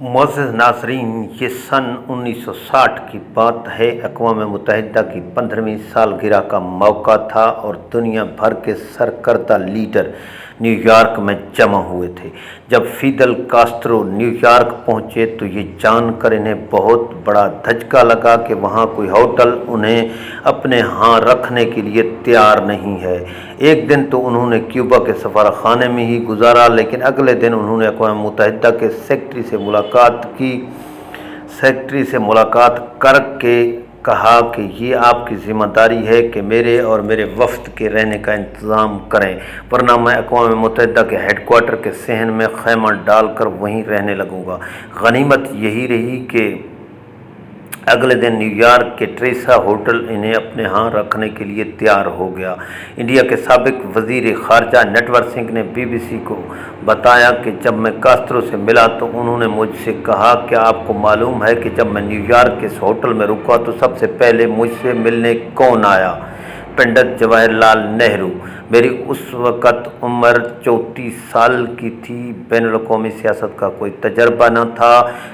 मुअज़्ज़ज़ नाज़रीन, ये सन 1960 की बात है। अक़वाम मुत्तहिदा की 15वीं सालगिरह का मौका था और दुनिया भर के सरकर्दा लीडर न्यूयॉर्क में जमा हुए थे। जब फिदल कास्ट्रो न्यूयॉर्क पहुंचे तो ये जानकर इन्हें बहुत बड़ा धचका लगा कि वहाँ कोई होटल उन्हें अपने यहाँ रखने के लिए तैयार नहीं है। एक दिन तो उन्होंने क्यूबा के सफारखाने में ही गुजारा, लेकिन अगले दिन उन्होंने अक़वाम मुत्तहिदा के सेक्रेटरी से मुलाकात करके कहा कि ये आपकी ज़िम्मेदारी है कि मेरे और मेरे वफ़द के रहने का इंतज़ाम करें, वरना मैं अक़वाम मुत्तहिदा के हेडक्वार्टर के सहन में ख़ैमा डालकर वहीं रहने लगूँगा। गनीमत यही रही कि अगले दिन न्यूयॉर्क के ट्रेसा होटल इन्हें अपने यहाँ रखने के लिए तैयार हो गया। इंडिया के साबिक वज़ीर ख़ारजा नटवर सिंह ने BBC को बताया कि जब मैं कास्ट्रो से मिला तो उन्होंने मुझसे कहा, क्या आपको मालूम है कि जब मैं न्यूयॉर्क के इस होटल में रुका तो सबसे पहले मुझसे मिलने कौन आया? पंडित जवाहरलाल नेहरू। मेरी उस वक़्त उम्र 34 साल की थी। बैनुल-अक़वामी सियासत का कोई तजर्बा न था।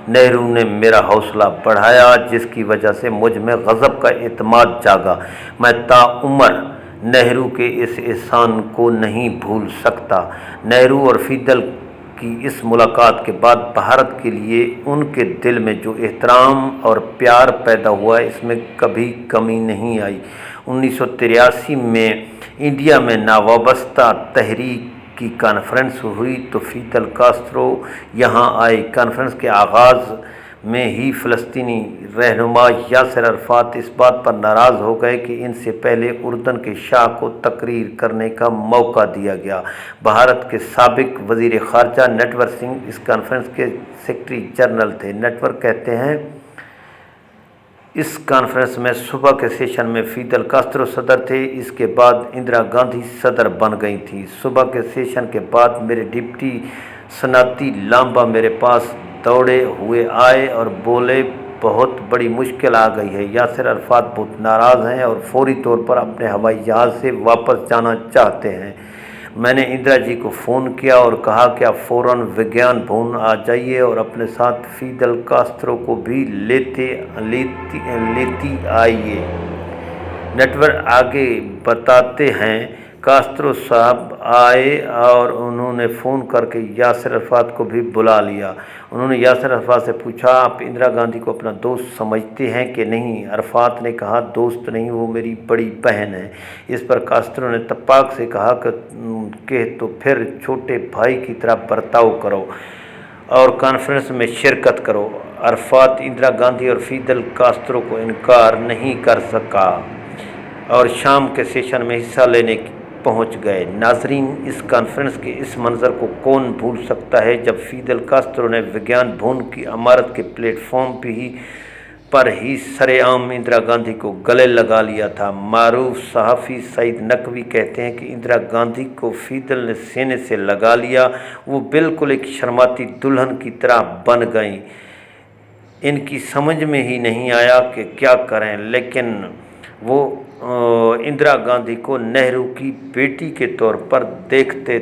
नेहरू ने मेरा हौसला बढ़ाया, जिसकी वजह से मुझ में गज़ब का एतमाद जागा। मैं ताउम्र नेहरू के इस एहसान को नहीं भूल सकता। नेहरू और फिदल की इस मुलाकात के बाद भारत के लिए उनके दिल में जो एहतराम और प्यार पैदा हुआ, इसमें कभी कमी नहीं आई। 1983 में इंडिया में नावाबस्ता तहरीक की कॉन्फ्रेंस हुई तो फिदल कास्ट्रो यहाँ आए। कॉन्फ्रेंस के आगाज़ में ही फ़लस्तीनी रहनुमा यासिर अराफ़ात इस बात पर नाराज़ हो गए कि इनसे पहले उर्दन के शाह को तकरीर करने का मौका दिया गया। भारत के साबिक वज़ीर ख़ारजा नटवर सिंह इस कॉन्फ्रेंस के सेक्रेटरी जनरल थे। नटवर कहते हैं, इस कॉन्फ्रेंस में सुबह के सेशन में फिदल कास्ट्रो सदर थे, इसके बाद इंदिरा गांधी सदर बन गई थी। सुबह के सेशन के बाद मेरे डिप्टी सनाती लांबा मेरे पास दौड़े हुए आए और बोले, बहुत बड़ी मुश्किल आ गई है। यासिर अराफ़ात बहुत नाराज़ हैं और फौरी तौर पर अपने हवाई जहाज़ से वापस जाना चाहते हैं। मैंने इंदिरा जी को फ़ोन किया और कहा कि आप फ़ौरन विज्ञान भवन आ जाइए और अपने साथ फिदल कास्ट्रो को भी लेती आइए। नटवर आगे बताते हैं, कास्ट्रो साहब आए और उन्होंने फ़ोन करके यासिर अराफ़ात को भी बुला लिया। उन्होंने यासिर अराफ़ात से पूछा, आप इंदिरा गांधी को अपना दोस्त समझते हैं कि नहीं? अराफ़ात ने कहा, दोस्त नहीं, वो मेरी बड़ी बहन है। इस पर कास्ट्रो ने तपाक से कहा कि तो फिर छोटे भाई की तरह बर्ताव करो और कॉन्फ्रेंस में शिरकत करो। अराफ़ात इंदिरा गांधी और फिदल कास्ट्रो को इनकार नहीं कर सका और शाम के सेशन में हिस्सा लेने पहुंच गए। नाजरीन, इस कॉन्फ्रेंस के इस मंजर को कौन भूल सकता है, जब फिदल कास्ट्रो ने विज्ञान भवन की इमारत के प्लेटफॉर्म पर ही सरेआम इंदिरा गांधी को गले लगा लिया था। मारूफ सहाफ़ी सईद नकवी कहते हैं कि इंदिरा गांधी को फिदल ने सीने से लगा लिया। वो बिल्कुल एक शर्माती दुल्हन की तरह बन गईं। इनकी समझ में ही नहीं आया कि क्या करें, लेकिन वो इंदिरा गांधी को नेहरू की बेटी के तौर पर देखते